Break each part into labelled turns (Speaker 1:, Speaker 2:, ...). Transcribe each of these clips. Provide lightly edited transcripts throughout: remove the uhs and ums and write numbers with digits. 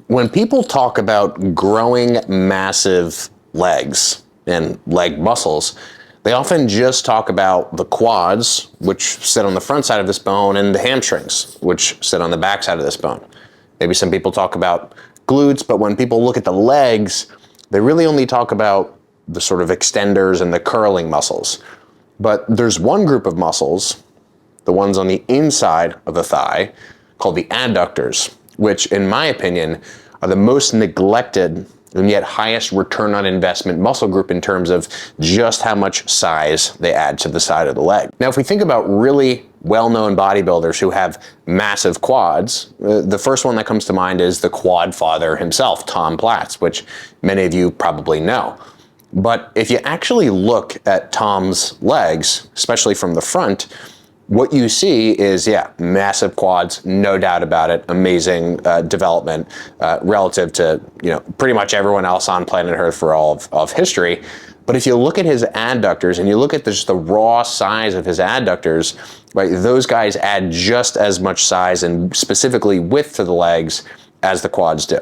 Speaker 1: When people talk about growing massive legs and leg muscles, they often just talk about the quads, which sit on the front side of this bone, and the hamstrings, which sit on the back side of this bone. Maybe some people talk about glutes, but when people look at the legs, they really only talk about the sort of extenders and the curling muscles. But there's one group of muscles, the ones on the inside of the thigh, called the adductors, which in my opinion are the most neglected and yet highest return on investment muscle group in terms of just how much size they add to the side of the leg. Now, if we think about really well-known bodybuilders who have massive quads, the first one that comes to mind is the quad father himself, Tom Platz, which many of you probably know. But if you actually look at Tom's legs, especially from the front, what you see is, yeah, massive quads, no doubt about it, amazing development relative to, pretty much everyone else on planet Earth for all of history. But if you look at his adductors and you look at just the raw size of his adductors, right, those guys add just as much size and specifically width to the legs as the quads do.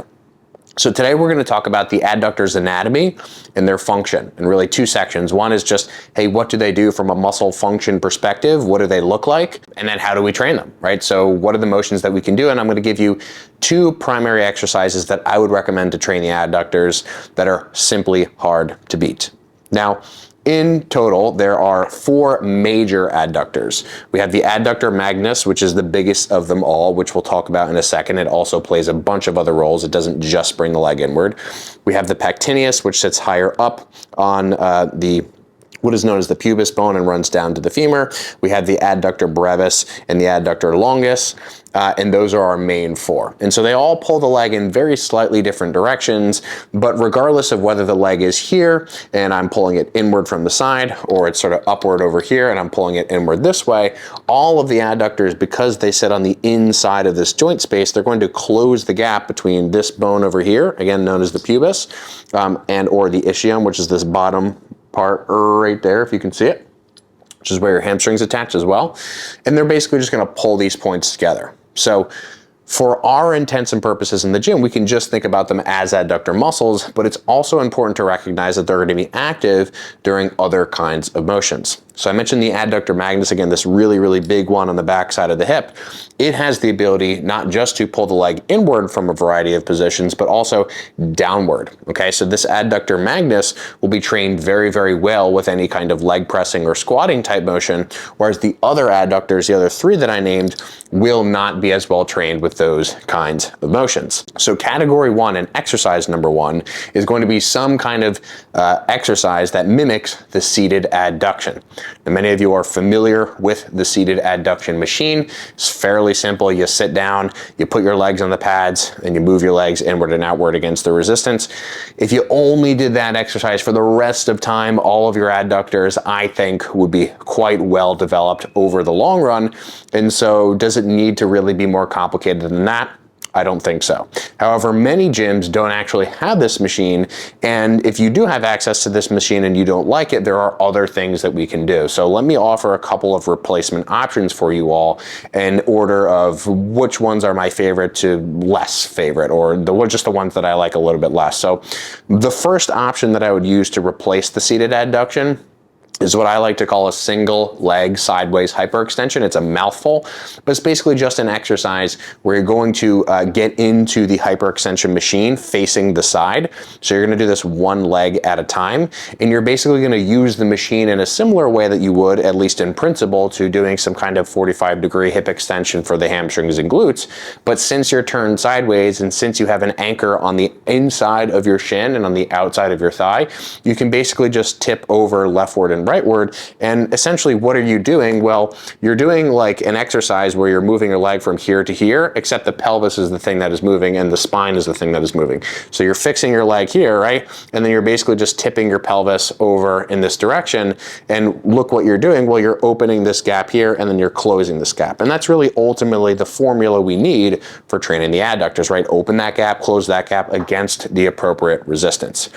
Speaker 1: So today we're going to talk about the adductors anatomy and their function in really two sections. One is just, hey, what do they do from a muscle function perspective? What do they look like? And then how do we train them, right? So what are the motions that we can do? And I'm going to give you two primary exercises that I would recommend to train the adductors that are simply hard to beat. Now, in total, there are four major adductors. We have the adductor magnus, which is the biggest of them all, which we'll talk about in a second. It also plays a bunch of other roles. It doesn't just bring the leg inward. We have the pectineus, which sits higher up on what is known as the pubis bone and runs down to the femur. We have the adductor brevis and the adductor longus, and those are our main four. And so they all pull the leg in very slightly different directions, but regardless of whether the leg is here and I'm pulling it inward from the side, or it's sort of upward over here and I'm pulling it inward this way, all of the adductors, because they sit on the inside of this joint space, they're going to close the gap between this bone over here, again known as the pubis, and or the ischium, which is this bottom part right there, if you can see it, which is where your hamstrings attach as well. And they're basically just going to pull these points together. So for our intents and purposes in the gym, we can just think about them as adductor muscles, but it's also important to recognize that they're going to be active during other kinds of motions. So I mentioned the adductor magnus, again, this really, really big one on the back side of the hip. It has the ability not just to pull the leg inward from a variety of positions, but also downward. Okay, so this adductor magnus will be trained very, very well with any kind of leg pressing or squatting type motion, whereas the other adductors, the other three that I named, will not be as well trained with those kinds of motions. So category one and exercise number one is going to be some kind of exercise that mimics the seated adduction. Now, many of you are familiar with the seated adduction machine. It's fairly simple. You sit down, you put your legs on the pads, and you move your legs inward and outward against the resistance. If you only did that exercise for the rest of time, all of your adductors, I think, would be quite well developed over the long run. And so does it need to really be more complicated than that? I don't think so. However, many gyms don't actually have this machine, and if you do have access to this machine and you don't like it, there are other things that we can do. So let me offer a couple of replacement options for you all in order of which ones are my favorite to less favorite, or just the ones that I like a little bit less. So the first option that I would use to replace the seated adduction is what I like to call a single leg sideways hyperextension. It's a mouthful, but it's basically just an exercise where you're going to get into the hyperextension machine facing the side. So you're going to do this one leg at a time, and you're basically going to use the machine in a similar way that you would, at least in principle, to doing some kind of 45-degree hip extension for the hamstrings and glutes. But since you're turned sideways, and since you have an anchor on the inside of your shin and on the outside of your thigh, you can basically just tip over leftward and rightward. And essentially, what are you doing? Well, you're doing like an exercise where you're moving your leg from here to here, except the pelvis is the thing that is moving and the spine is the thing that is moving. So you're fixing your leg here, right? And then you're basically just tipping your pelvis over in this direction. And look what you're doing. Well, you're opening this gap here and then you're closing this gap. And that's really ultimately the formula we need for training the adductors, right? Open that gap, close that gap against the appropriate resistance.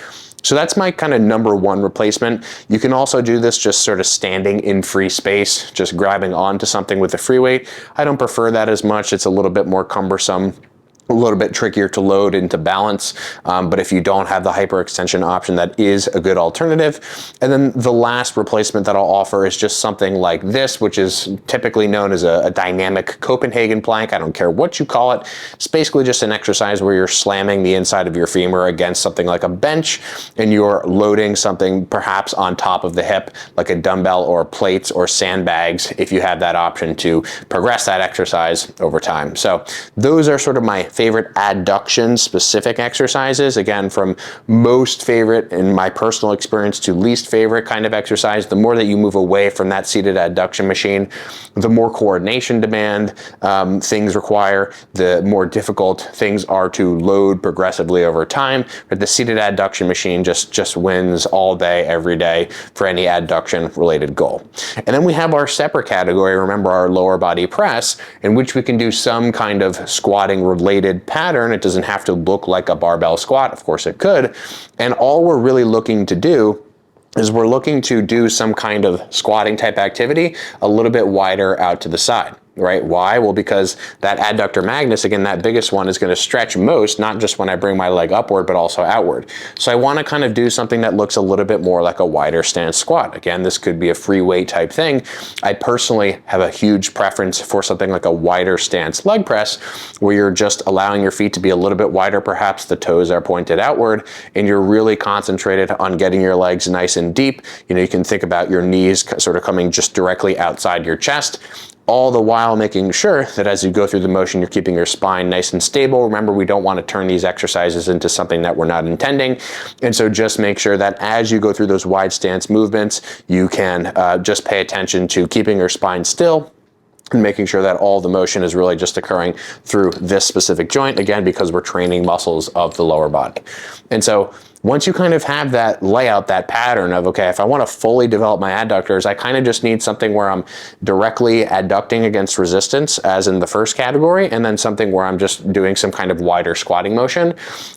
Speaker 1: So that's my kind of number one replacement. You can also do this just sort of standing in free space, just grabbing onto something with a free weight. I don't prefer that as much. It's a little bit more cumbersome. a little bit trickier to load into balance, but if you don't have the hyperextension option, that is a good alternative. And then the last replacement that I'll offer is just something like this, which is typically known as a dynamic Copenhagen plank. I don't care what you call it. It's basically just an exercise where you're slamming the inside of your femur against something like a bench, and you're loading something perhaps on top of the hip, like a dumbbell or plates or sandbags, if you have that option to progress that exercise over time. So those are sort of my favorite adduction specific exercises. Again, from most favorite in my personal experience to least favorite kind of exercise. The more that you move away from that seated adduction machine, the more coordination demand things require, the more difficult things are to load progressively over time. But the seated adduction machine just wins all day, every day for any adduction related goal. And then we have our separate category, remember, our lower body press, in which we can do some kind of squatting related pattern. It doesn't have to look like a barbell squat. Of course it could. And all we're really looking to do is we're looking to do some kind of squatting type activity a little bit wider out to the side. Right? Why? Well, because that adductor magnus, again, that biggest one, is going to stretch most, not just when I bring my leg upward, but also outward. So I want to kind of do something that looks a little bit more like a wider stance squat. Again, this could be a free weight type thing. I personally have a huge preference for something like a wider stance leg press, where you're just allowing your feet to be a little bit wider. Perhaps the toes are pointed outward, and you're really concentrated on getting your legs nice and deep. You know, you can think about your knees sort of coming just directly outside your chest, all the while making sure that as you go through the motion, you're keeping your spine nice and stable. Remember, we don't want to turn these exercises into something that we're not intending. And so just make sure that as you go through those wide stance movements, you can just pay attention to keeping your spine still and making sure that all the motion is really just occurring through this specific joint, again, because we're training muscles of the lower body. And so once you kind of have that layout, that pattern of, okay, if I want to fully develop my adductors, I kind of just need something where I'm directly adducting against resistance, as in the first category, and then something where I'm just doing some kind of wider squatting motion.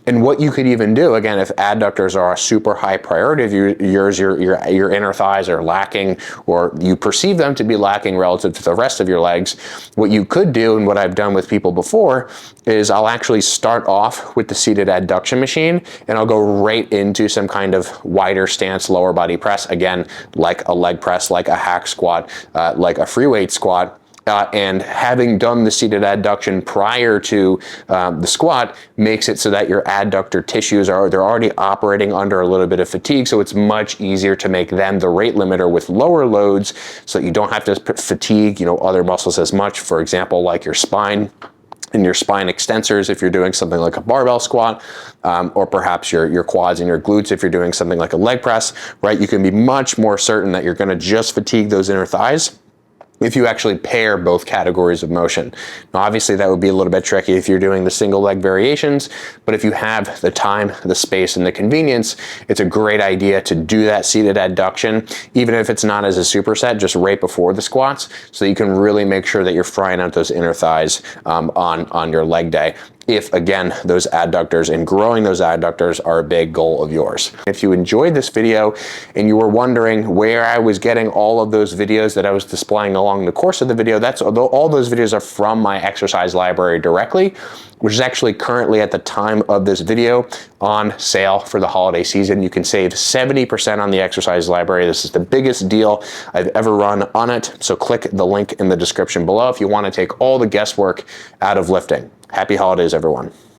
Speaker 1: And what you could even do, again, if adductors are a super high priority of yours, your inner thighs are lacking, or you perceive them to be lacking relative to the rest of your legs, what you could do, and what I've done with people before, is I'll actually start off with the seated adduction machine, and I'll go right into some kind of wider stance lower body press, again, like a leg press, like a hack squat, like a free weight squat. And having done the seated adduction prior to the squat makes it so that your adductor tissues they're already operating under a little bit of fatigue, so it's much easier to make them the rate limiter with lower loads, so that you don't have to fatigue, other muscles as much. For example, like your spine and your spine extensors if you're doing something like a barbell squat, or perhaps your quads and your glutes if you're doing something like a leg press, right? You can be much more certain that you're going to just fatigue those inner thighs if you actually pair both categories of motion. Now, obviously that would be a little bit tricky if you're doing the single leg variations, but if you have the time, the space, and the convenience, it's a great idea to do that seated adduction, even if it's not as a superset, just right before the squats, so that you can really make sure that you're frying out those inner thighs on your leg day, if, again, those adductors and growing those adductors are a big goal of yours. If you enjoyed this video and you were wondering where I was getting all of those videos that I was displaying along the course of the video, all those videos are from my exercise library directly, which is actually currently at the time of this video on sale for the holiday season. You can save 70% on the exercise library. This is the biggest deal I've ever run on it. So click the link in the description below if you want to take all the guesswork out of lifting. Happy holidays, everyone.